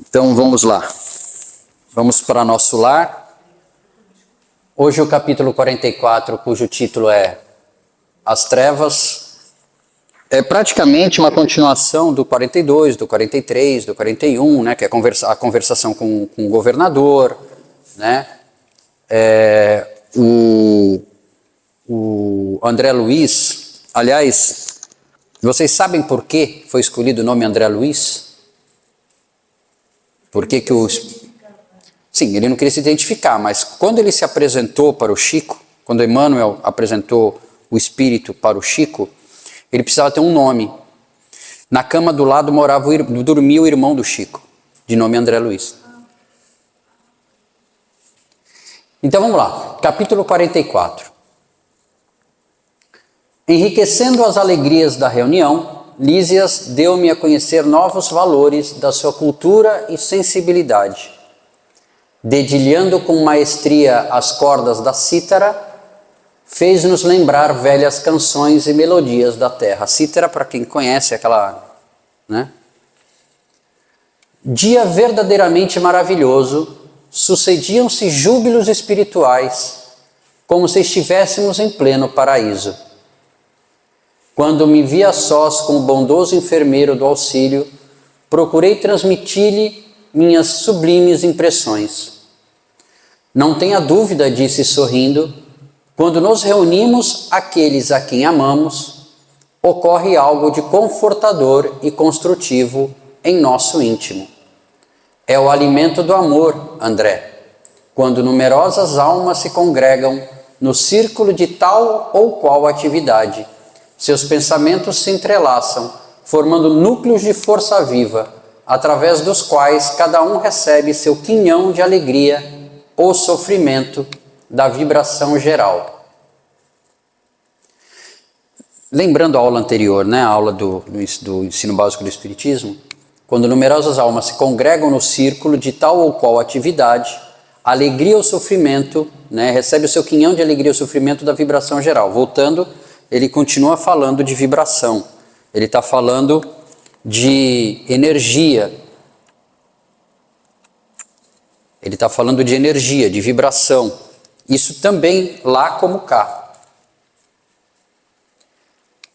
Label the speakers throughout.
Speaker 1: Então vamos lá, vamos para nosso lar. Hoje o capítulo 44, cujo título é As Trevas, é praticamente uma continuação do 42, do 43, do 41, né, que é a conversação com o governador, né, o André Luiz. Aliás, vocês sabem por que foi escolhido o nome André Luiz? Por que que Sim, ele não queria se identificar, mas quando ele se apresentou para o Chico, quando Emmanuel apresentou o espírito para o Chico, ele precisava ter um nome. Na cama do lado dormia o irmão do Chico, de nome André Luiz. Então vamos lá, capítulo 44. Enriquecendo as alegrias da reunião, Lísias deu-me a conhecer novos valores da sua cultura e sensibilidade. Dedilhando com maestria as cordas da cítara, fez-nos lembrar velhas canções e melodias da terra. A cítara, para quem conhece, é aquela, né? Dia verdadeiramente maravilhoso, sucediam-se júbilos espirituais, como se estivéssemos em pleno paraíso. Quando me vi a sós com o bondoso enfermeiro do auxílio, procurei transmitir-lhe minhas sublimes impressões. Não tenha dúvida, disse sorrindo, quando nos reunimos aqueles a quem amamos, ocorre algo de confortador e construtivo em nosso íntimo. É o alimento do amor, André, quando numerosas almas se congregam no círculo de tal ou qual atividade. Seus pensamentos se entrelaçam, formando núcleos de força viva, através dos quais cada um recebe seu quinhão de alegria ou sofrimento da vibração geral. Lembrando a aula anterior, né, a aula do ensino básico do Espiritismo, quando numerosas almas se congregam no círculo de tal ou qual atividade, a alegria ou sofrimento, né, recebe o seu quinhão de alegria ou sofrimento da vibração geral. Voltando, ele continua falando de vibração, ele está falando de energia, ele está falando de energia, de vibração, isso também lá como cá.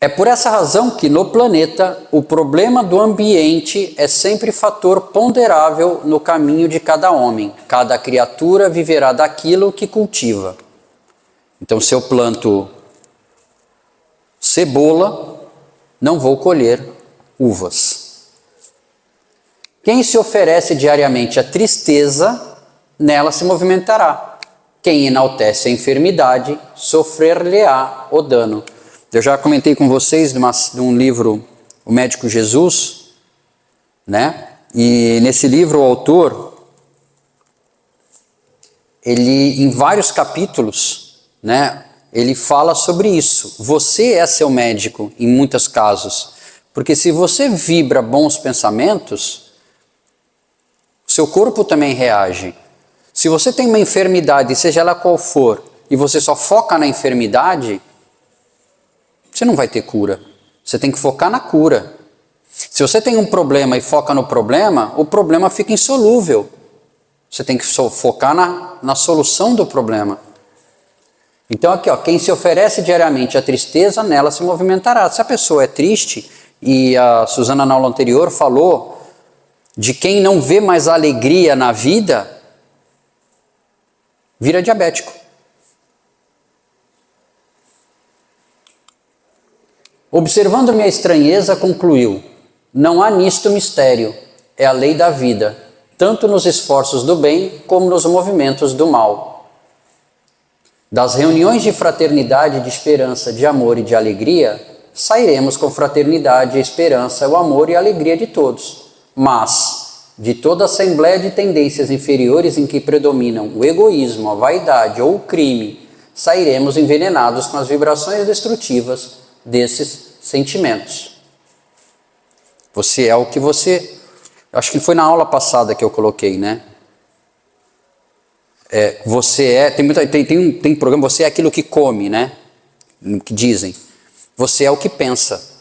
Speaker 1: É por essa razão que no planeta o problema do ambiente é sempre fator ponderável no caminho de cada homem. Cada criatura viverá daquilo que cultiva. Então, se eu planto cebola, não vou colher uvas. Quem se oferece diariamente à tristeza, nela se movimentará. Quem enaltece a enfermidade, sofrer-lhe-á o dano. Eu já comentei com vocês de um livro, O Médico Jesus, né? E nesse livro o autor, ele em vários capítulos, né, ele fala sobre isso. Você é seu médico em muitos casos, porque se você vibra bons pensamentos, seu corpo também reage. Se você tem uma enfermidade, seja ela qual for, e você só foca na enfermidade, você não vai ter cura. Você tem que focar na cura. Se você tem um problema e foca no problema, o problema fica insolúvel. Você tem que focar na solução do problema. Então aqui, ó, quem se oferece diariamente à tristeza, nela se movimentará. Se a pessoa é triste, e a Suzana na aula anterior falou de quem não vê mais alegria na vida, vira diabético. Observando minha estranheza, concluiu: não há nisto mistério, é a lei da vida, tanto nos esforços do bem como nos movimentos do mal. Das reuniões de fraternidade, de esperança, de amor e de alegria, sairemos com fraternidade, a esperança, o amor e a alegria de todos. Mas, de toda assembleia de tendências inferiores em que predominam o egoísmo, a vaidade ou o crime, sairemos envenenados com as vibrações destrutivas desses sentimentos. Você é o que você... Acho que foi na aula passada que eu coloquei, né? Você é... Tem programa, você é aquilo que come, né? Que dizem. Você é o que pensa.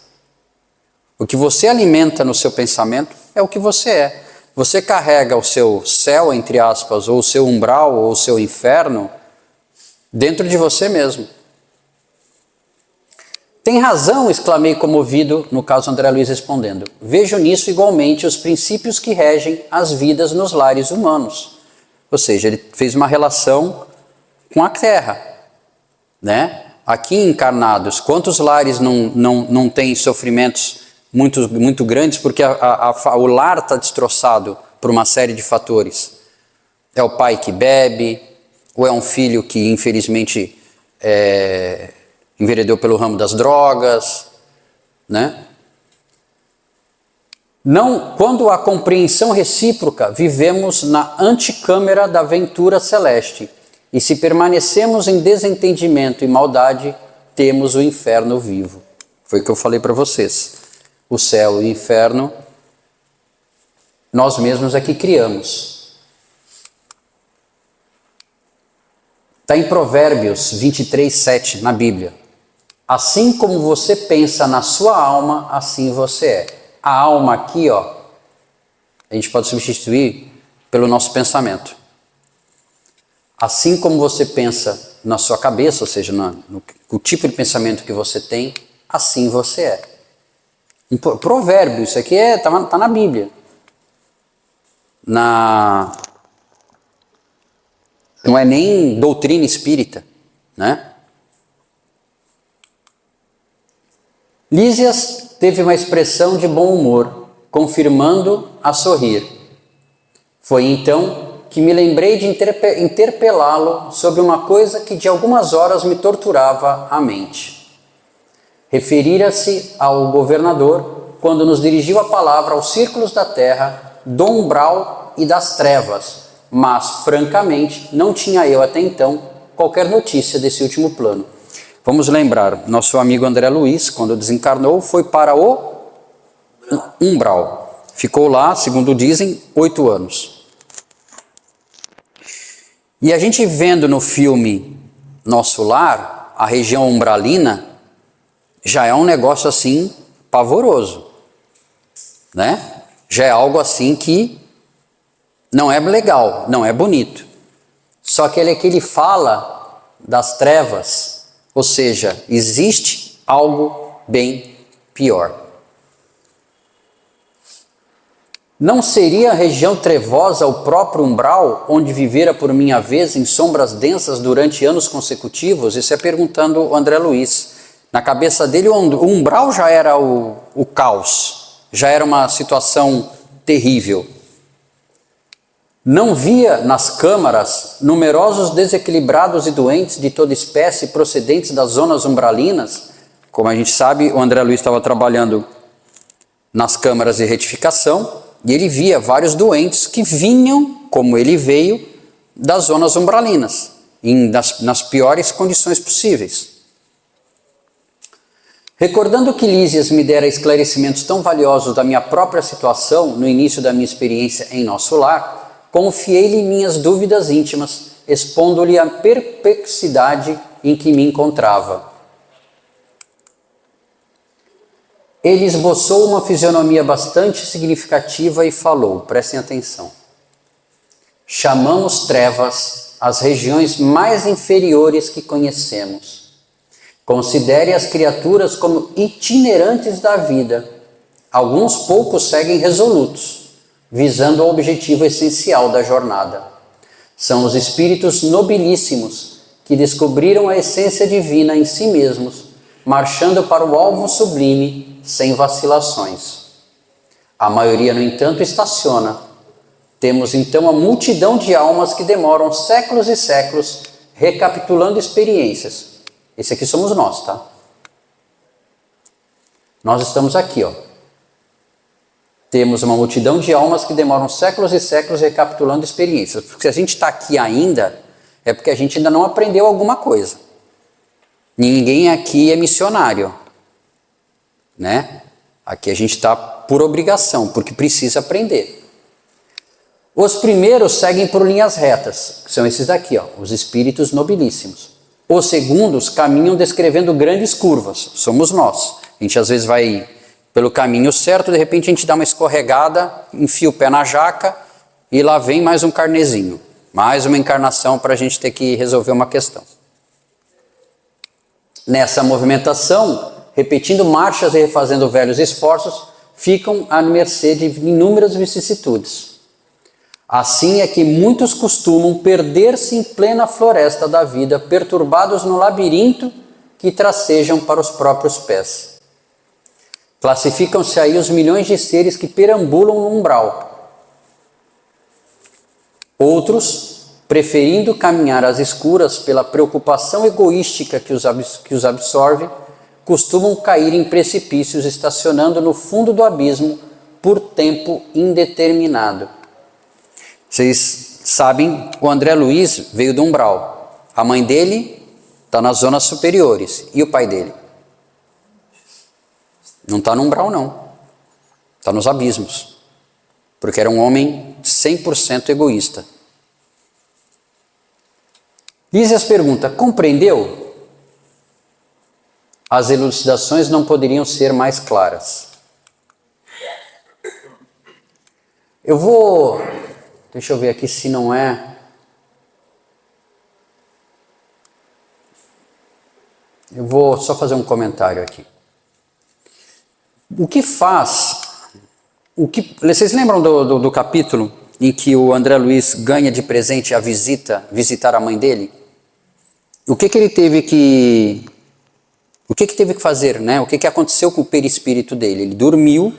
Speaker 1: O que você alimenta no seu pensamento é o que você é. você carrega o seu céu, entre aspas, ou o seu umbral, ou o seu inferno, dentro de você mesmo. Tem razão, exclamei comovido, no caso André Luiz respondendo. Vejo nisso igualmente os princípios que regem as vidas nos lares humanos. Ou seja, ele fez uma relação com a Terra, né? Aqui encarnados, quantos lares não têm sofrimentos muito grandes porque o lar está destroçado por uma série de fatores? É o pai que bebe, ou é um filho que infelizmente enveredou pelo ramo das drogas, né? Não, quando há compreensão recíproca, vivemos na anticâmara da ventura celeste, e se permanecemos em desentendimento e maldade, temos o inferno vivo. Foi o que eu falei para vocês. O céu e o inferno, nós mesmos é que criamos. Está em Provérbios 23:7 na Bíblia. Assim como você pensa na sua alma, assim você é. A alma aqui, ó, a gente pode substituir pelo nosso pensamento. Assim como você pensa na sua cabeça, ou seja, no tipo de pensamento que você tem, assim você é. Um provérbio, isso aqui tá na Bíblia. Não é nem doutrina espírita, né? Lísias teve uma expressão de bom humor, confirmando a sorrir. Foi então que me lembrei de interpelá-lo sobre uma coisa que de algumas horas me torturava a mente. Referira-se ao governador quando nos dirigiu a palavra aos círculos da terra, do umbral e das trevas, mas, francamente, não tinha eu até então qualquer notícia desse último plano. Vamos lembrar, nosso amigo André Luiz, quando desencarnou, foi para o umbral. Ficou lá, segundo dizem, 8 anos. E a gente vendo no filme Nosso Lar, a região umbralina, já é um negócio assim pavoroso, né? Já é algo assim que não é legal, não é bonito. Só que ele fala das trevas, ou seja, existe algo bem pior. Não seria a região trevosa o próprio umbral, onde vivera por minha vez em sombras densas durante anos consecutivos? Isso é perguntando o André Luiz. Na cabeça dele, o umbral já era o caos, já era uma situação terrível. Não via nas câmaras numerosos desequilibrados e doentes de toda espécie procedentes das zonas umbralinas? Como a gente sabe, o André Luiz estava trabalhando nas câmaras de retificação e ele via vários doentes que vinham, como ele veio, das zonas umbralinas, nas piores condições possíveis. Recordando que Lísias me dera esclarecimentos tão valiosos da minha própria situação no início da minha experiência em Nosso Lar, confiei-lhe minhas dúvidas íntimas, expondo-lhe a perplexidade em que me encontrava. Ele esboçou uma fisionomia bastante significativa e falou, prestem atenção. Chamamos trevas as regiões mais inferiores que conhecemos. Considere as criaturas como itinerantes da vida. Alguns poucos seguem resolutos, visando o objetivo essencial da jornada. São os espíritos nobilíssimos que descobriram a essência divina em si mesmos, marchando para o alvo sublime sem vacilações. A maioria, no entanto, estaciona. Temos então a multidão de almas que demoram séculos e séculos recapitulando experiências. Esse aqui somos nós, tá? Nós estamos aqui, ó. Temos uma multidão de almas que demoram séculos e séculos recapitulando experiências. Porque se a gente está aqui ainda, é porque a gente ainda não aprendeu alguma coisa. Ninguém aqui é missionário, né? Aqui a gente está por obrigação, porque precisa aprender. Os primeiros seguem por linhas retas, que são esses daqui, ó, os espíritos nobilíssimos. Os segundos caminham descrevendo grandes curvas, somos nós. A gente às vezes vai pelo caminho certo, de repente a gente dá uma escorregada, enfia o pé na jaca e lá vem mais um carnezinho, mais uma encarnação para a gente ter que resolver uma questão. Nessa movimentação, repetindo marchas e refazendo velhos esforços, ficam à mercê de inúmeras vicissitudes. Assim é que muitos costumam perder-se em plena floresta da vida, perturbados no labirinto que tracejam para os próprios pés. Classificam-se aí os milhões de seres que perambulam no umbral. Outros, preferindo caminhar às escuras pela preocupação egoística que os absorve, costumam cair em precipícios estacionando no fundo do abismo por tempo indeterminado. Vocês sabem, o André Luiz veio do umbral. A mãe dele está nas zonas superiores. E o pai dele? Não está no umbral, não. Está nos abismos. Porque era um homem 100% egoísta. Lísias pergunta, compreendeu? As elucidações não poderiam ser mais claras. Eu vou... Deixa eu ver aqui se não é... Eu vou só fazer um comentário aqui. O que faz... Vocês lembram do capítulo em que o André Luiz ganha de presente a visitar a mãe dele? O que ele teve que... O que teve que fazer, né? O que aconteceu com o perispírito dele? Ele dormiu,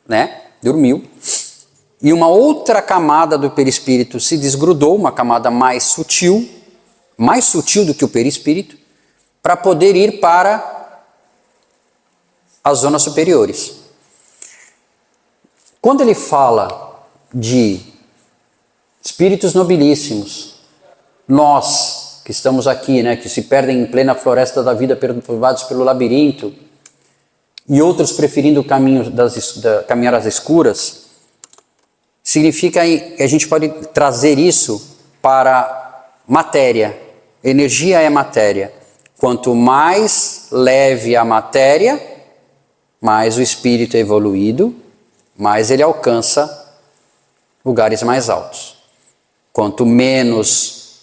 Speaker 1: né? Dormiu. E uma outra camada do perispírito se desgrudou, uma camada mais sutil do que o perispírito, para poder ir para as zonas superiores. Quando ele fala de espíritos nobilíssimos, nós que estamos aqui, né, que se perdem em plena floresta da vida, perturbados pelo labirinto, e outros preferindo o caminho caminhar às escuras, significa que a gente pode trazer isso para matéria. Energia é matéria. Quanto mais leve a matéria, mais o espírito é evoluído, mais ele alcança lugares mais altos. Quanto menos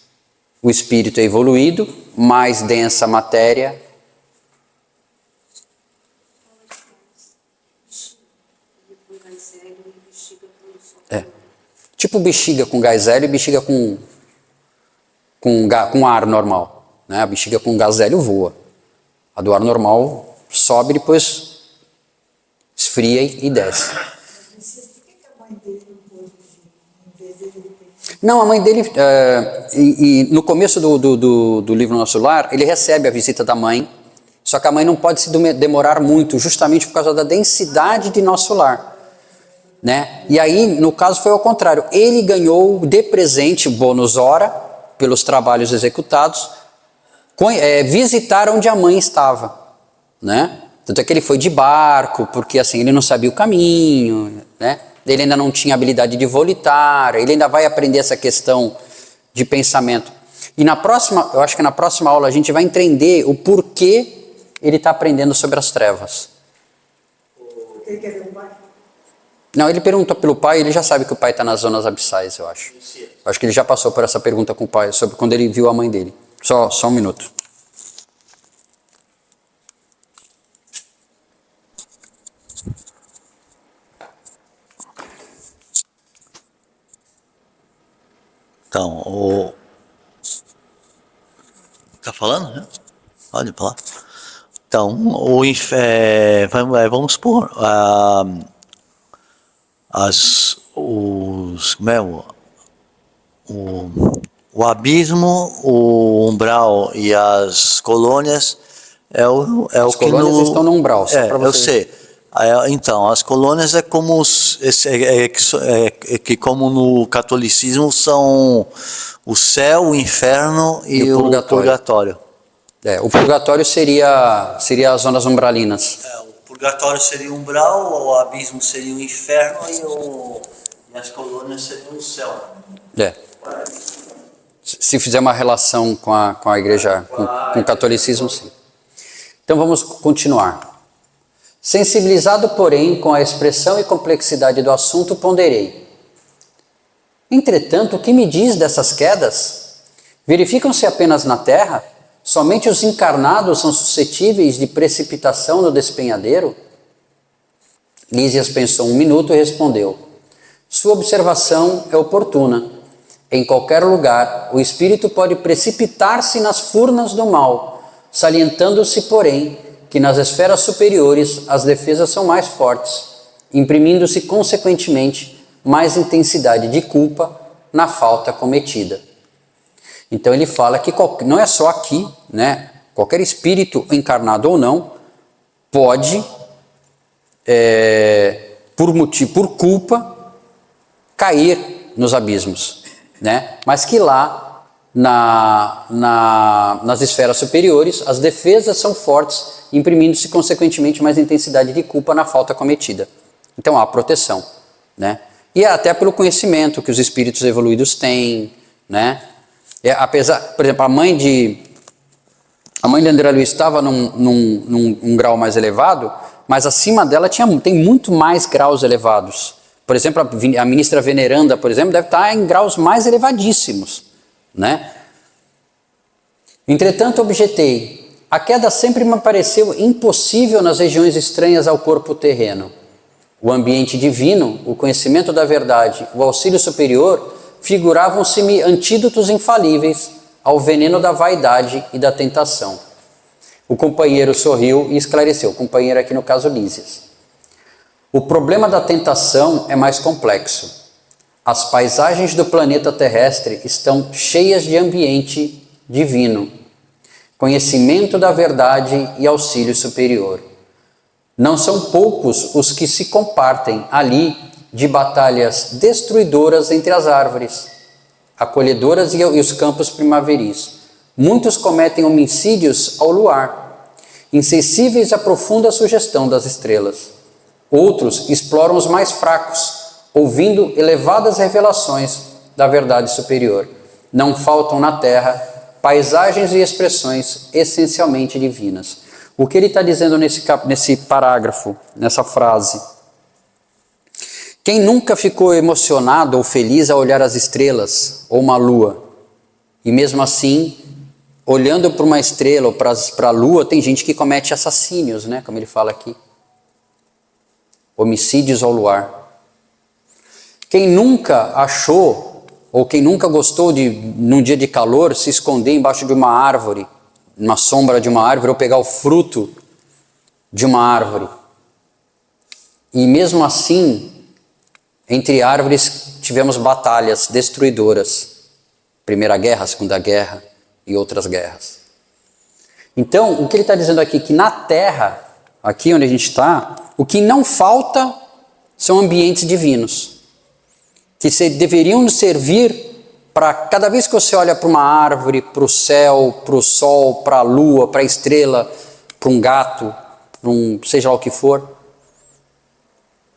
Speaker 1: o espírito é evoluído, mais densa a matéria. Tipo bexiga com gás hélio e bexiga com ar normal. Né? A bexiga com gás hélio voa. A do ar normal sobe, depois esfria e desce. Não, a mãe dele, no começo do livro Nosso Lar, ele recebe a visita da mãe, só que a mãe não pode se demorar muito, justamente por causa da densidade de Nosso Lar. Né? E aí, no caso, foi ao contrário. Ele ganhou de presente, bônus hora, pelos trabalhos executados, visitar onde a mãe estava. Né? Tanto é que ele foi de barco, porque assim, ele não sabia o caminho, né? Ele ainda não tinha habilidade de volitar, ele ainda vai aprender essa questão de pensamento. E eu acho que na próxima aula a gente vai entender o porquê ele está aprendendo sobre as trevas.
Speaker 2: Ele quer ver o pai?
Speaker 1: Não, ele pergunta pelo pai, ele já sabe que o pai está nas zonas abissais, eu acho. Acho que ele já passou por essa pergunta com o pai, sobre quando ele viu a mãe dele. Só um minuto.
Speaker 3: Então, tá falando, né? Pode falar. Então, vamos supor, o abismo, o umbral e as colônias
Speaker 1: As colônias estão no umbral, só para você.
Speaker 3: Eu sei. Então, as colônias é como que como no catolicismo são o céu, o inferno e o purgatório.
Speaker 1: O purgatório seria as zonas umbralinas.
Speaker 3: O purgatório seria o umbral, o abismo seria o inferno e as colônias seriam o céu.
Speaker 1: Se fizer uma relação com a igreja, com o catolicismo, sim. Então vamos continuar. Sensibilizado, porém, com a expressão e complexidade do assunto, ponderei. Entretanto, o que me diz dessas quedas? Verificam-se apenas na Terra? Somente os encarnados são suscetíveis de precipitação no despenhadeiro? Lísias pensou um minuto e respondeu: sua observação é oportuna. Em qualquer lugar, o espírito pode precipitar-se nas furnas do mal, salientando-se, porém, que nas esferas superiores as defesas são mais fortes, imprimindo-se, consequentemente, mais intensidade de culpa na falta cometida. Então ele fala que não é só aqui, né? Qualquer espírito encarnado ou não pode, por culpa, cair nos abismos, né? Mas que lá nas esferas superiores as defesas são fortes, imprimindo-se consequentemente mais intensidade de culpa na falta cometida. Então há proteção, né? E até pelo conhecimento que os espíritos evoluídos têm, né? Apesar, por exemplo, a mãe de André Luiz estava num grau mais elevado, mas acima dela tem muito mais graus elevados. Por exemplo, a ministra veneranda, por exemplo, deve estar em graus mais elevadíssimos, né? Entretanto, objetei, a queda sempre me pareceu impossível nas regiões estranhas ao corpo terreno. O ambiente divino, o conhecimento da verdade, o auxílio superior figuravam-se-me antídotos infalíveis ao veneno da vaidade e da tentação. O companheiro sorriu e esclareceu, o companheiro aqui no caso Lísias. O problema da tentação é mais complexo. As paisagens do planeta terrestre estão cheias de ambiente divino, conhecimento da verdade e auxílio superior. Não são poucos os que se compartem ali de batalhas destruidoras entre as árvores, acolhedoras e os campos primaveris. Muitos cometem homicídios ao luar, insensíveis à profunda sugestão das estrelas. Outros exploram os mais fracos, ouvindo elevadas revelações da verdade superior. Não faltam na terra paisagens e expressões essencialmente divinas. O que ele está dizendo nesse parágrafo, nessa frase? Quem nunca ficou emocionado ou feliz ao olhar as estrelas ou uma lua? E mesmo assim, olhando para uma estrela ou para a lua, tem gente que comete assassínios, né? Como ele fala aqui. Homicídios ao luar. Quem nunca achou, ou quem nunca gostou de, num dia de calor, se esconder embaixo de uma árvore, na sombra de uma árvore, ou pegar o fruto de uma árvore? E mesmo assim, entre árvores tivemos batalhas destruidoras. Primeira Guerra, Segunda Guerra e outras guerras. Então, o que ele está dizendo aqui? Que na Terra, aqui onde a gente está, o que não falta são ambientes divinos. Que deveriam servir para cada vez que você olha para uma árvore, para o céu, para o sol, para a lua, para a estrela, para um gato, para seja lá o que for,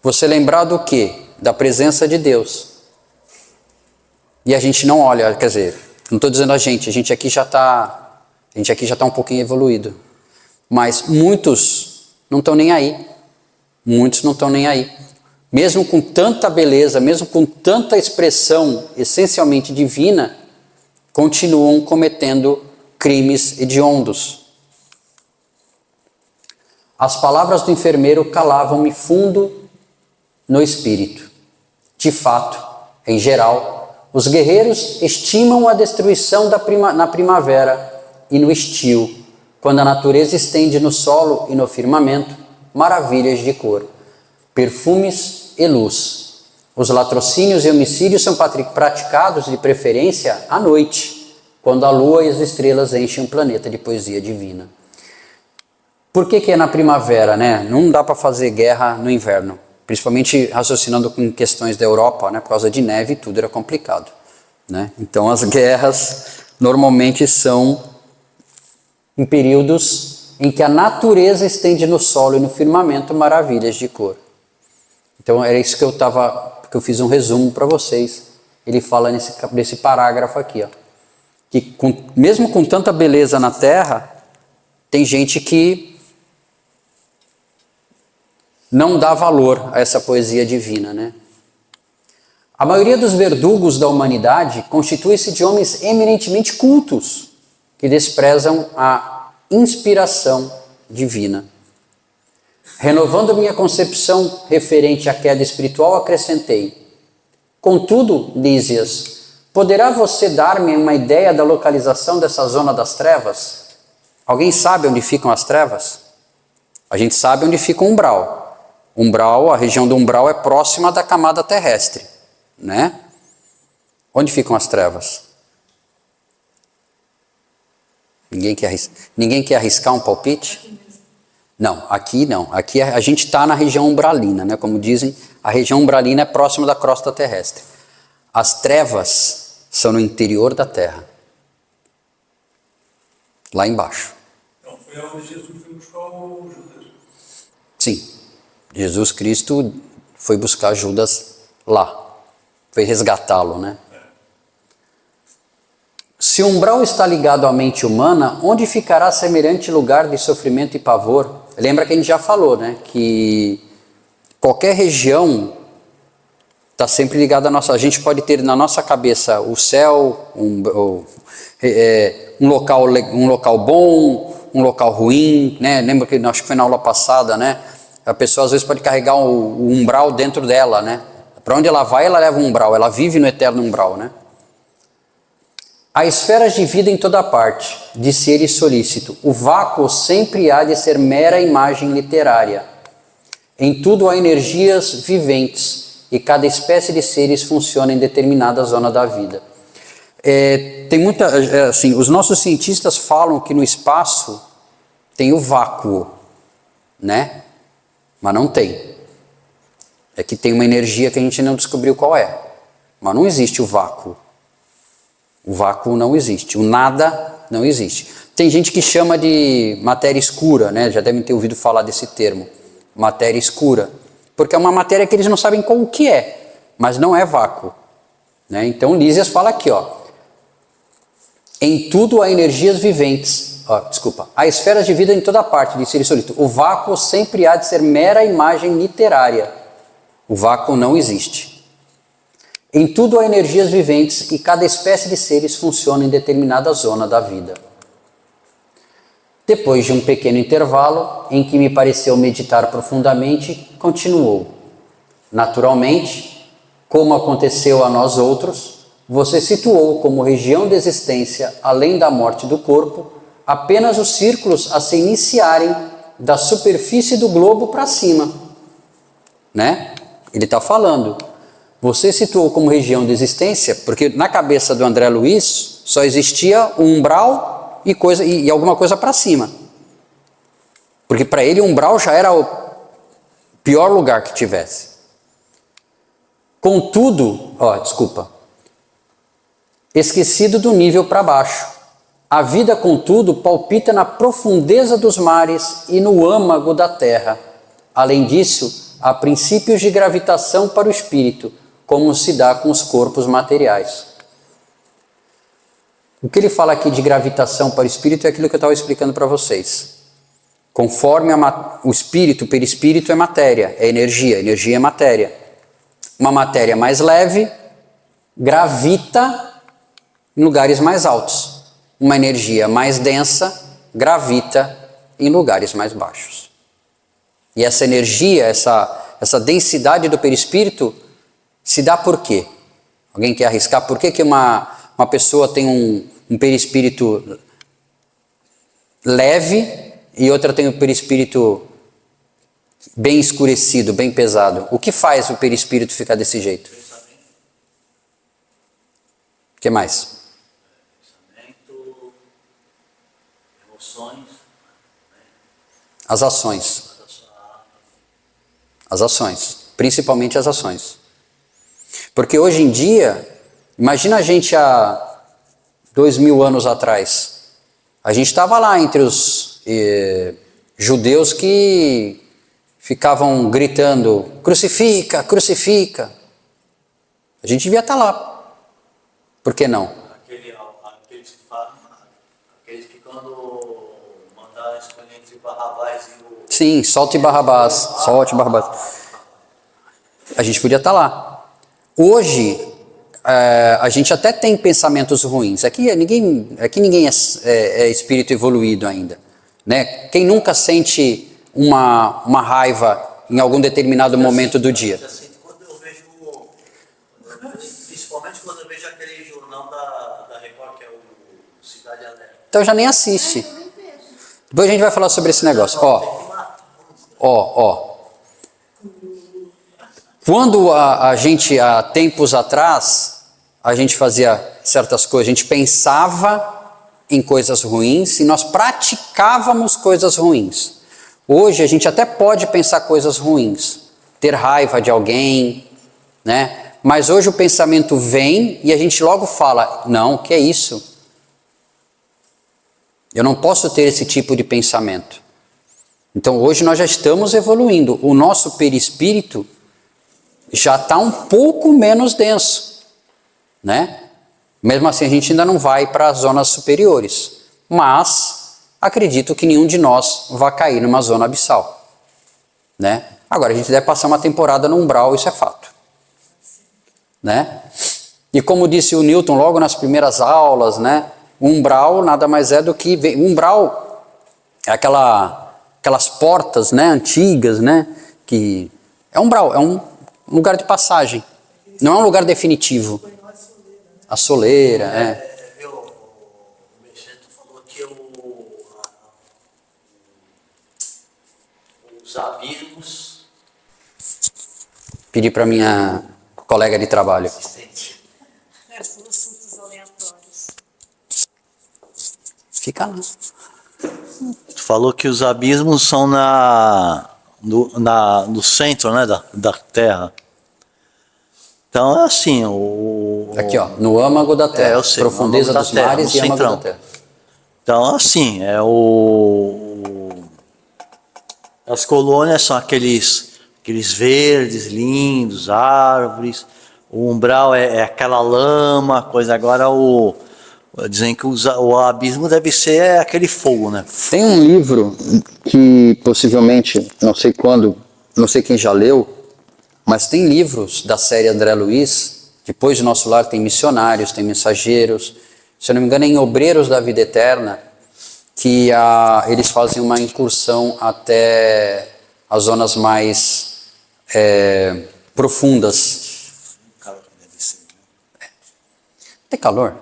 Speaker 1: você lembrar do quê? Da presença de Deus. E a gente não olha, quer dizer, não estou dizendo a gente aqui já está um pouquinho evoluído. Mas muitos não estão nem aí. Muitos não estão nem aí. Mesmo com tanta beleza, mesmo com tanta expressão essencialmente divina, continuam cometendo crimes hediondos. As palavras do enfermeiro calavam-me fundo no espírito. De fato, em geral, os guerreiros estimam a destruição na primavera e no estio, quando a natureza estende no solo e no firmamento maravilhas de cor, perfumes e luz. Os latrocínios e homicídios são praticados de preferência à noite, quando a lua e as estrelas enchem o planeta de poesia divina. Por que é na primavera, né? Não dá para fazer guerra no inverno. Principalmente raciocinando com questões da Europa, né? Por causa de neve e tudo era complicado, né? Então as guerras normalmente são em períodos em que a natureza estende no solo e no firmamento maravilhas de cor. Então era isso que eu fiz um resumo para vocês. Ele fala nesse parágrafo aqui, ó, que mesmo com tanta beleza na Terra, tem gente que não dá valor a essa poesia divina, né? A maioria dos verdugos da humanidade constitui-se de homens eminentemente cultos, que desprezam a inspiração divina. Renovando minha concepção referente à queda espiritual, acrescentei: contudo, Lísias, poderá você dar-me uma ideia da localização dessa zona das trevas? Alguém sabe onde ficam as trevas? A gente sabe onde fica o umbral. A região do umbral é próxima da camada terrestre, né? Onde ficam as trevas? Ninguém quer arriscar um palpite? Não, aqui não. Aqui a gente está na região umbralina, né? Como dizem, a região umbralina é próxima da crosta terrestre. As trevas são no interior da Terra. Lá embaixo.
Speaker 4: Então foi onde Jesus foi buscar o Judas.
Speaker 1: Sim. Jesus Cristo foi buscar Judas lá. Foi resgatá-lo, né? Se o umbral está ligado à mente humana, onde ficará semelhante lugar de sofrimento e pavor? Lembra que a gente já falou, né? Que qualquer região está sempre ligada à nossa... A gente pode ter na nossa cabeça o céu, um local bom, um local ruim, né? Lembra que acho que foi na aula passada, né? A pessoa às vezes pode carregar o umbral dentro dela, né? Para onde ela vai, ela leva um umbral. Ela vive no eterno umbral, né? Há esferas de vida em toda parte, disse ele solícito. O vácuo sempre há de ser mera imagem literária. Em tudo há energias viventes e cada espécie de seres funciona em determinada zona da vida. Assim, os nossos cientistas falam que no espaço tem o vácuo, né? Mas não tem. É que tem uma energia que a gente não descobriu qual é. Mas não existe o vácuo. O vácuo não existe, o nada não existe. Tem gente que chama de matéria escura, né? Já devem ter ouvido falar desse termo, matéria escura, porque é uma matéria que eles não sabem qual o que é, mas não é vácuo, né? Então Lísias fala aqui, ó, em tudo há energias viventes, há esferas de vida em toda parte, disse ele solito. O vácuo sempre há de ser mera imagem literária. O vácuo não existe. Em tudo há energias viventes e cada espécie de seres funciona em determinada zona da vida. Depois de um pequeno intervalo, em que me pareceu meditar profundamente, continuou. Naturalmente, como aconteceu a nós outros, você situou como região de existência, além da morte do corpo, apenas os círculos a se iniciarem da superfície do globo para cima. Né? Ele está falando... Você situou como região de existência, porque na cabeça do André Luiz só existia um umbral e alguma coisa para cima. Porque para ele o umbral já era o pior lugar que tivesse. Contudo, esquecido do nível para baixo. A vida, contudo, palpita na profundeza dos mares e no âmago da terra. Além disso, há princípios de gravitação para o espírito, como se dá com os corpos materiais. O que ele fala aqui de gravitação para o espírito é aquilo que eu estava explicando para vocês. Conforme o espírito, o perispírito é matéria, é energia é matéria. Uma matéria mais leve gravita em lugares mais altos. Uma energia mais densa gravita em lugares mais baixos. E essa energia, essa densidade do perispírito se dá por quê? Alguém quer arriscar? Por que uma pessoa tem um perispírito leve e outra tem um perispírito bem escurecido, bem pesado? O que faz o perispírito ficar desse jeito? O que mais?
Speaker 3: Pensamento, emoções.
Speaker 1: As ações, principalmente as ações. Porque hoje em dia, imagina a gente há 2000 anos atrás, a gente estava lá entre os judeus que ficavam gritando, crucifica, crucifica. A gente devia estar lá. Por que não?
Speaker 3: Aqueles que quando mandaram escolha entre Barrabás e o...
Speaker 1: Sim, solte Barrabás, solte Barrabás. A gente podia estar lá. Hoje, a gente até tem pensamentos ruins. Aqui ninguém é espírito evoluído ainda, né? Quem nunca sente uma raiva em algum determinado momento do dia?
Speaker 3: Assim, quando eu vejo, principalmente quando eu vejo aquele jornal da Record, que é o Cidade Alerta.
Speaker 1: Então já nem assiste. Depois a gente vai falar sobre esse negócio. Ó. Quando a gente, há tempos atrás, a gente fazia certas coisas, a gente pensava em coisas ruins e nós praticávamos coisas ruins. Hoje a gente até pode pensar coisas ruins, ter raiva de alguém, né? Mas hoje o pensamento vem e a gente logo fala, não, que é isso? Eu não posso ter esse tipo de pensamento. Então hoje nós já estamos evoluindo. O nosso perispírito já está um pouco menos denso, né? Mesmo assim a gente ainda não vai para as zonas superiores, mas acredito que nenhum de nós vai cair numa zona abissal, né? Agora a gente deve passar uma temporada no umbral, isso é fato, né? E como disse o Newton logo nas primeiras aulas, né? O umbral nada mais é do que... O umbral é aquelas portas, né, antigas, né? Que é umbral, é um lugar de passagem, não é um lugar definitivo. A soleira,
Speaker 3: O Mexento falou que os abismos...
Speaker 1: Pedi para minha colega de trabalho.
Speaker 2: São assuntos aleatórios.
Speaker 1: Fica lá.
Speaker 3: Tu falou que os abismos são no centro, né, da Terra. Então é assim,
Speaker 1: Aqui, ó, no âmago da Terra,
Speaker 3: eu sei,
Speaker 1: profundeza
Speaker 3: no âmago da
Speaker 1: dos
Speaker 3: Terra,
Speaker 1: mares
Speaker 3: no
Speaker 1: e âmago
Speaker 3: centrão.
Speaker 1: da Terra.
Speaker 3: Então assim, as colônias são aqueles verdes lindos, árvores. O umbral é aquela lama, coisa. Agora dizem que o abismo deve ser aquele fogo, né?
Speaker 1: Tem um livro que possivelmente, não sei quando, não sei quem já leu, mas tem livros da série André Luiz. Depois de Nosso Lar tem Missionários, tem Mensageiros, se eu não me engano é em Obreiros da Vida Eterna, que eles fazem uma incursão até as zonas mais profundas. Tem calor?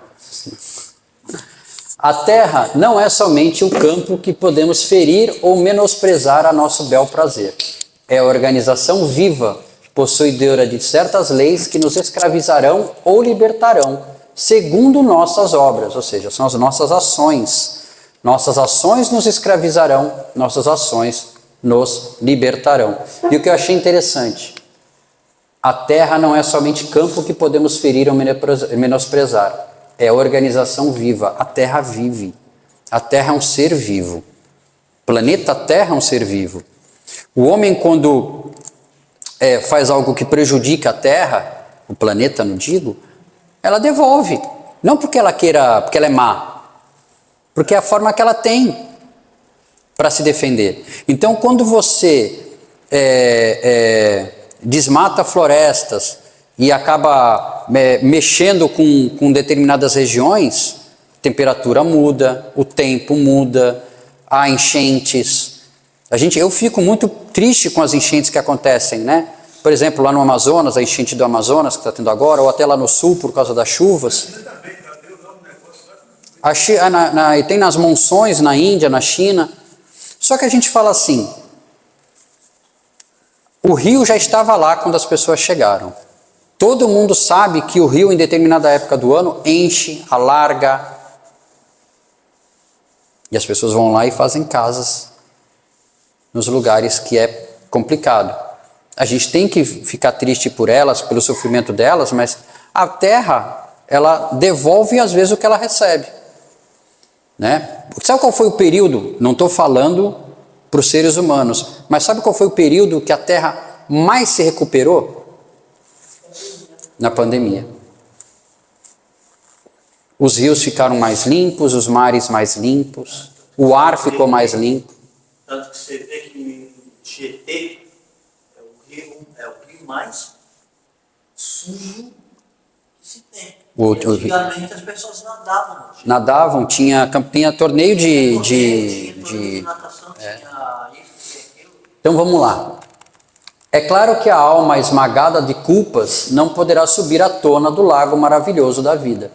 Speaker 1: A Terra não é somente o campo que podemos ferir ou menosprezar a nosso bel prazer. É a organização viva, possuidora de certas leis que nos escravizarão ou libertarão, segundo nossas obras, ou seja, são as nossas ações. Nossas ações nos escravizarão, nossas ações nos libertarão. E o que eu achei interessante, a Terra não é somente campo que podemos ferir ou menosprezar. É a organização viva. A Terra vive. A Terra é um ser vivo. O planeta Terra é um ser vivo. O homem, quando faz algo que prejudica a Terra, o planeta, não digo, ela devolve. Não porque ela queira, porque ela é má. Porque é a forma que ela tem para se defender. Então, quando você desmata florestas e acaba mexendo com determinadas regiões, a temperatura muda, o tempo muda, há enchentes. Eu fico muito triste com as enchentes que acontecem, né? Por exemplo, lá no Amazonas, a enchente do Amazonas que está tendo agora, ou até lá no sul por causa das chuvas. E tem nas monções na Índia, na China. Só que a gente fala assim, o rio já estava lá quando as pessoas chegaram. Todo mundo sabe que o rio, em determinada época do ano, enche, alarga. E as pessoas vão lá e fazem casas nos lugares que é complicado. A gente tem que ficar triste por elas, pelo sofrimento delas, mas a Terra, ela devolve às vezes o que ela recebe. Né? Sabe qual foi o período? Não estou falando para os seres humanos, mas sabe qual foi o período que a Terra mais se recuperou? Na pandemia. Os rios ficaram mais limpos, os mares mais limpos, o ar ficou mais limpo.
Speaker 3: Tanto que você vê que o Tietê é o rio mais sujo que se tem. Antigamente as pessoas nadavam no Tietê.
Speaker 1: Nadavam, tinha torneio
Speaker 3: Tinha
Speaker 1: de
Speaker 3: natação, tinha isso, tinha aquilo.
Speaker 1: Então vamos lá. É claro que a alma esmagada de culpas não poderá subir à tona do lago maravilhoso da vida.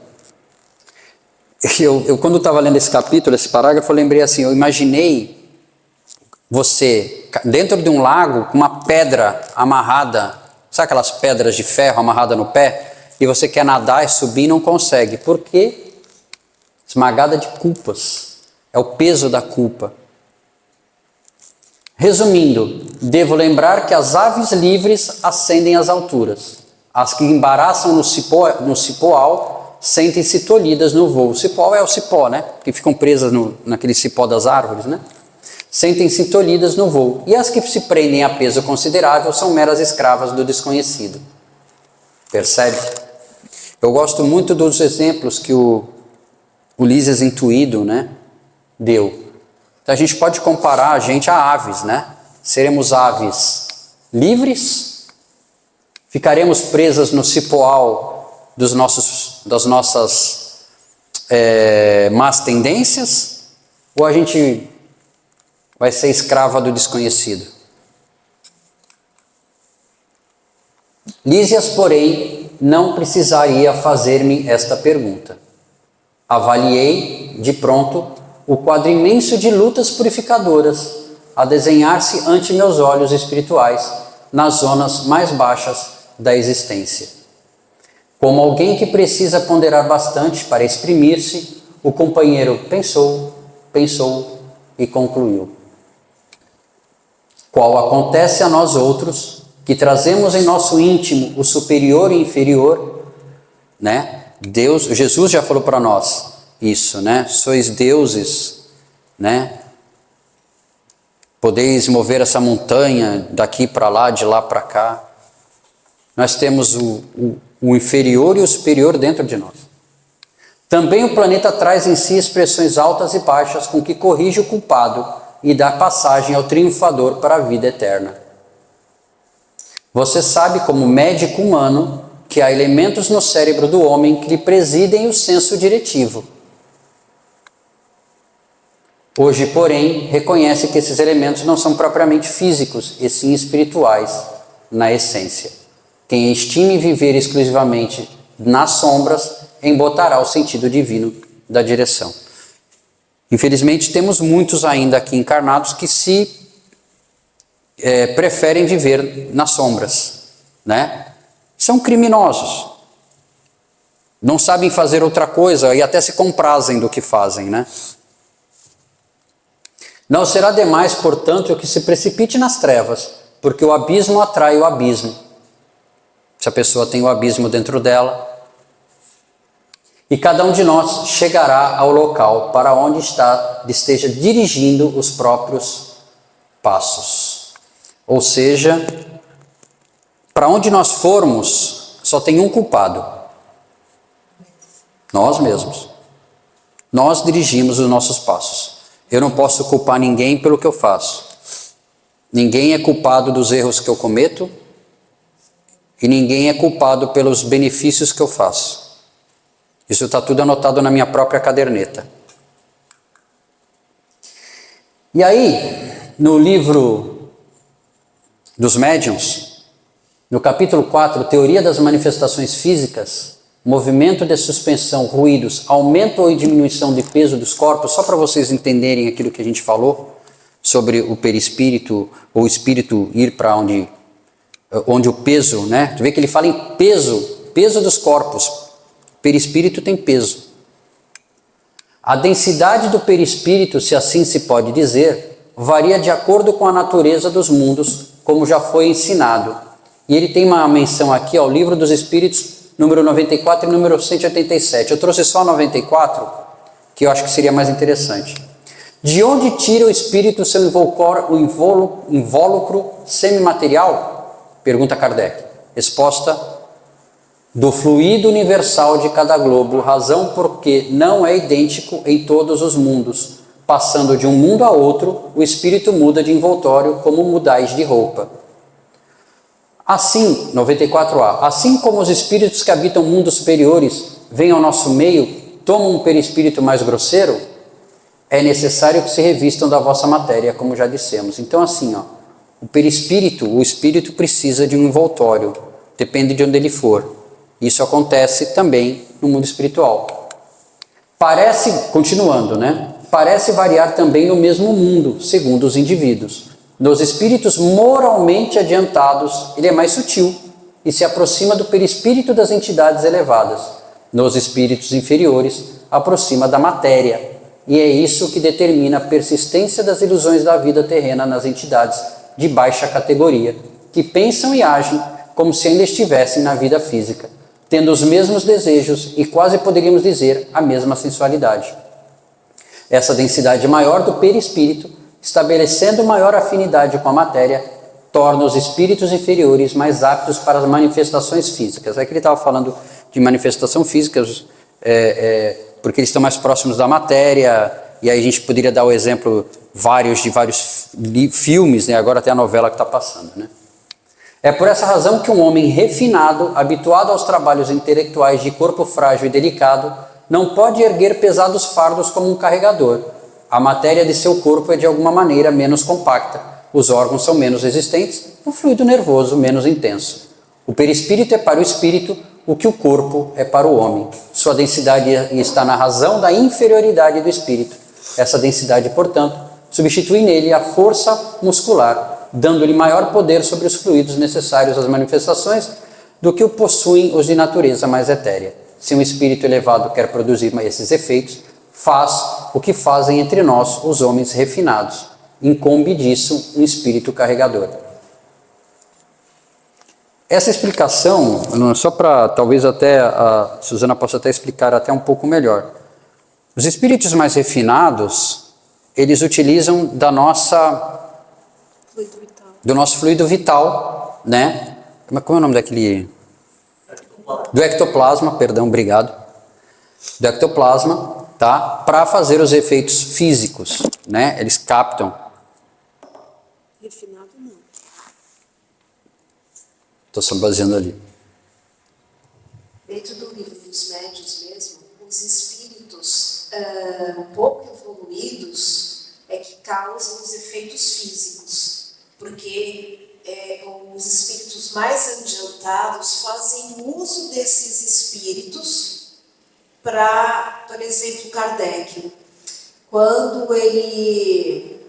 Speaker 1: Eu quando estava lendo esse capítulo, esse parágrafo, eu lembrei assim, eu imaginei você dentro de um lago com uma pedra amarrada, sabe aquelas pedras de ferro amarrada no pé? E você quer nadar e subir e não consegue. Por quê? Esmagada de culpas. É o peso da culpa. Resumindo, devo lembrar que as aves livres ascendem às alturas. As que embaraçam no cipoal sentem-se tolhidas no voo. O cipoal é o cipó, né? Que ficam presas naquele cipó das árvores, né? Sentem-se tolhidas no voo. E as que se prendem a peso considerável são meras escravas do desconhecido. Percebe? Eu gosto muito dos exemplos que o Ulisses Intuído, né, deu. Então a gente pode comparar a gente a aves, né? Seremos aves livres? Ficaremos presas no cipoal das nossas más tendências? Ou a gente vai ser escrava do desconhecido? Lísias, porém, não precisaria fazer-me esta pergunta. Avaliei, de pronto, o quadro imenso de lutas purificadoras a desenhar-se ante meus olhos espirituais nas zonas mais baixas da existência. Como alguém que precisa ponderar bastante para exprimir-se, o companheiro pensou e concluiu. Qual acontece a nós outros, que trazemos em nosso íntimo o superior e inferior, né? Jesus já falou para nós isso, né? Sois deuses, né? Podeis mover essa montanha daqui para lá, de lá para cá. Nós temos o inferior e o superior dentro de nós. Também o planeta traz em si expressões altas e baixas com que corrige o culpado e dá passagem ao triunfador para a vida eterna. Você sabe, como médico humano, que há elementos no cérebro do homem que lhe presidem o senso diretivo. Hoje, porém, reconhece que esses elementos não são propriamente físicos, e sim espirituais, na essência. Quem estime viver exclusivamente nas sombras, embotará o sentido divino da direção. Infelizmente, temos muitos ainda aqui encarnados que preferem viver nas sombras, né? São criminosos. Não sabem fazer outra coisa e até se comprazem do que fazem, né? Não será demais, portanto, que se precipite nas trevas, porque o abismo atrai o abismo. Se a pessoa tem o abismo dentro dela. E cada um de nós chegará ao local para onde esteja dirigindo os próprios passos. Ou seja, para onde nós formos, só tem um culpado. Nós mesmos. Nós dirigimos os nossos passos. Eu não posso culpar ninguém pelo que eu faço. Ninguém é culpado dos erros que eu cometo e ninguém é culpado pelos benefícios que eu faço. Isso está tudo anotado na minha própria caderneta. E aí, no livro dos médiuns, no capítulo 4, Teoria das Manifestações Físicas, movimento de suspensão, ruídos, aumento ou diminuição de peso dos corpos, só para vocês entenderem aquilo que a gente falou sobre o perispírito, ou o espírito ir para onde o peso, né? Tu vê que ele fala em peso dos corpos. Perispírito tem peso. A densidade do perispírito, se assim se pode dizer, varia de acordo com a natureza dos mundos, como já foi ensinado. E ele tem uma menção aqui ao Livro dos Espíritos, número 94 e número 187. Eu trouxe só 94, que eu acho que seria mais interessante. De onde tira o espírito seu invólucro semimaterial? Pergunta Kardec. Resposta: do fluido universal de cada globo, razão porque não é idêntico em todos os mundos, Passando de um mundo a outro, o espírito muda de envoltório como mudais de roupa. Assim, 94a, assim como os espíritos que habitam mundos superiores vêm ao nosso meio, tomam um perispírito mais grosseiro, é necessário que se revistam da vossa matéria, como já dissemos. Então assim, o perispírito, o espírito precisa de um envoltório, depende de onde ele for. Isso acontece também no mundo espiritual. Parece, continuando, parece variar também no mesmo mundo, segundo os indivíduos. Nos espíritos moralmente adiantados, ele é mais sutil e se aproxima do perispírito das entidades elevadas. Nos espíritos inferiores, aproxima da matéria. E é isso que determina a persistência das ilusões da vida terrena nas entidades de baixa categoria, que pensam e agem como se ainda estivessem na vida física, tendo os mesmos desejos e quase poderíamos dizer a mesma sensualidade. Essa densidade maior do perispírito, estabelecendo maior afinidade com a matéria, torna os espíritos inferiores mais aptos para as manifestações físicas. Aqui ele estava falando de manifestação física, porque eles estão mais próximos da matéria, e aí a gente poderia dar o exemplo de vários filmes, agora tem a novela que está passando. É por essa razão que um homem refinado, habituado aos trabalhos intelectuais de corpo frágil e delicado, não pode erguer pesados fardos como um carregador. A matéria de seu corpo é de alguma maneira menos compacta, os órgãos são menos resistentes, o fluido nervoso menos intenso. O perispírito é para o espírito o que o corpo é para o homem. Sua densidade está na razão da inferioridade do espírito. Essa densidade, portanto, substitui nele a força muscular, dando-lhe maior poder sobre os fluidos necessários às manifestações do que o possuem os de natureza mais etérea. Se um espírito elevado quer produzir esses efeitos, faz o que fazem entre nós os homens refinados. Incumbe disso um espírito carregador. Essa explicação, só para talvez até a Suzana possa até explicar até um pouco melhor. Os espíritos mais refinados, eles utilizam do nosso fluido vital, Como é o nome daquele? Do ectoplasma, perdão, obrigado. Do ectoplasma, para fazer os efeitos físicos, Eles captam.
Speaker 2: Refinado não.
Speaker 1: Estou só baseando ali.
Speaker 5: Dentro do livro dos médiuns mesmo, os espíritos pouco evoluídos é que causam os efeitos físicos, porque os espíritos mais adiantados fazem uso desses espíritos para, por exemplo, Kardec, quando ele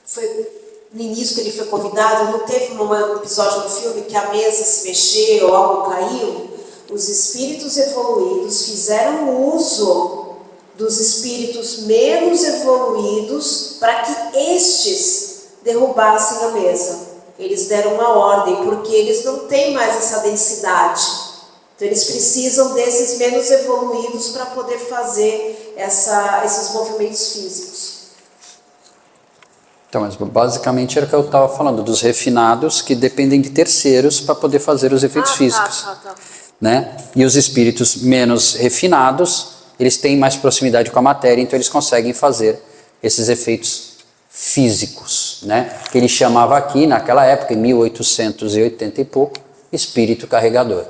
Speaker 5: foi, no início que ele foi convidado, não teve um episódio no filme que a mesa se mexeu ou algo caiu? Os espíritos evoluídos fizeram uso dos espíritos menos evoluídos para que estes derrubassem a mesa. Eles deram uma ordem, porque eles não têm mais essa densidade. Então eles precisam desses menos evoluídos para poder fazer esses movimentos físicos.
Speaker 1: Então, mas basicamente era o que eu estava falando, dos refinados que dependem de terceiros para poder fazer os efeitos físicos. E os espíritos menos refinados, eles têm mais proximidade com a matéria, então eles conseguem fazer esses efeitos físicos, que ele chamava aqui, naquela época, em 1880 e pouco, espírito carregador.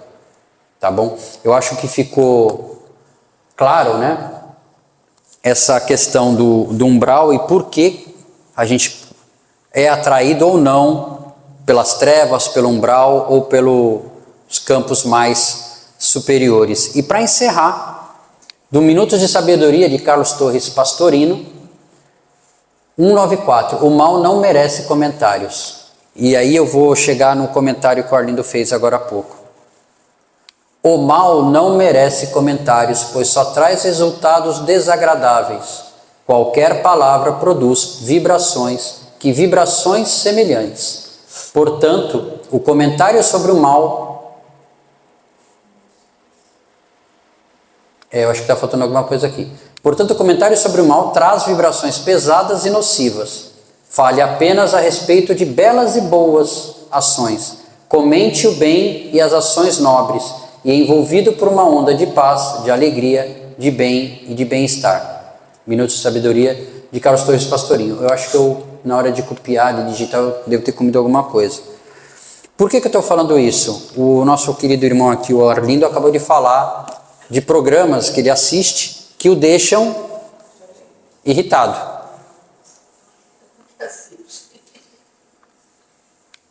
Speaker 1: Tá bom? Eu acho que ficou claro, essa questão do umbral e por que a gente é atraído ou não pelas trevas, pelo umbral ou pelos campos mais superiores. E para encerrar, do Minutos de Sabedoria de Carlos Torres Pastorino, 194, o mal não merece comentários. E aí eu vou chegar no comentário que o Arlindo fez agora há pouco. O mal não merece comentários, pois só traz resultados desagradáveis. Qualquer palavra produz vibrações semelhantes. Portanto, o comentário sobre o mal... eu acho que está faltando alguma coisa aqui. Portanto, o comentário sobre o mal traz vibrações pesadas e nocivas. Fale apenas a respeito de belas e boas ações. Comente o bem e as ações nobres, e envolvido por uma onda de paz, de alegria, de bem e de bem-estar. Minutos de Sabedoria de Carlos Torres Pastorinho. Eu acho que eu, na hora de copiar, de digitar, eu devo ter comido alguma coisa. Por que eu estou falando isso? O nosso querido irmão aqui, o Arlindo, acabou de falar de programas que ele assiste que o deixam irritado.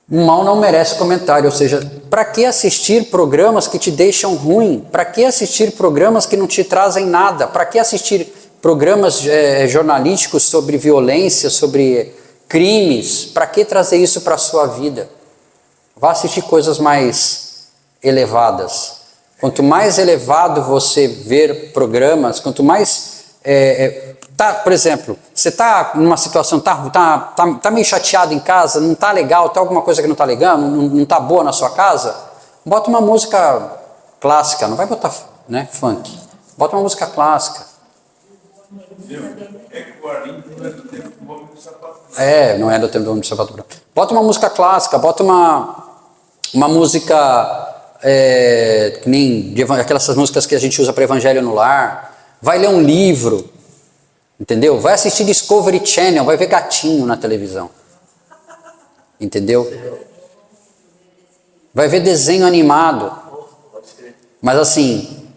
Speaker 1: O mal não merece comentário, ou seja, para que assistir programas que te deixam ruim? Para que assistir programas que não te trazem nada? Para que assistir programas jornalísticos sobre violência, sobre crimes? Para que trazer isso para a sua vida? Vá assistir coisas mais elevadas. Quanto mais elevado você ver programas, quanto mais... por exemplo, você está numa situação, tá meio chateado em casa, não está legal, tá alguma coisa que não está legal, não está boa na sua casa, bota uma música clássica, não vai botar funk, bota uma música clássica.
Speaker 4: É que o Arlindo não é do tempo do homem do sapato branco.
Speaker 1: Não é do tempo do homem do sapato branco. Bota uma música clássica, bota uma música, que nem aquelas músicas que a gente usa para Evangelho no Lar, vai ler um livro, entendeu? Vai assistir Discovery Channel, vai ver gatinho na televisão, entendeu? Vai ver desenho animado, mas assim,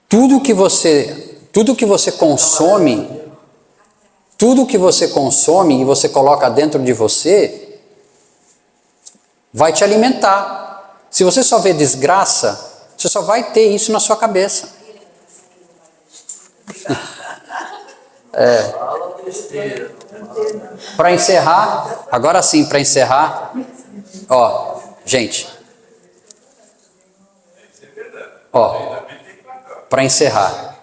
Speaker 1: tudo que você consome e você coloca dentro de você, vai te alimentar. Se você só vê desgraça, você só vai ter isso na sua cabeça. Para encerrar, agora sim, para encerrar, gente, para encerrar,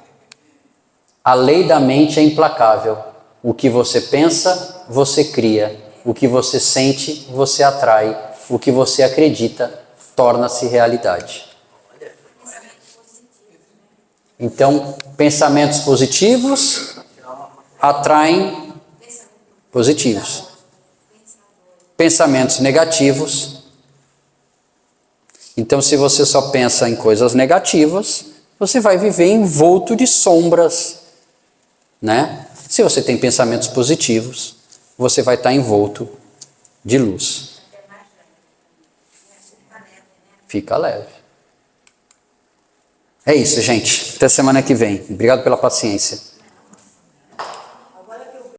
Speaker 1: a lei da mente é implacável. O que você pensa, você cria. O que você sente, você atrai. O que você acredita, torna-se realidade. Então, pensamentos positivos atraem positivos. Pensamentos negativos. Então, se você só pensa em coisas negativas, você vai viver envolto de sombras, né? Se você tem pensamentos positivos, você vai estar envolto de luz. Fica leve. É isso, gente. Até semana que vem. Obrigado pela paciência.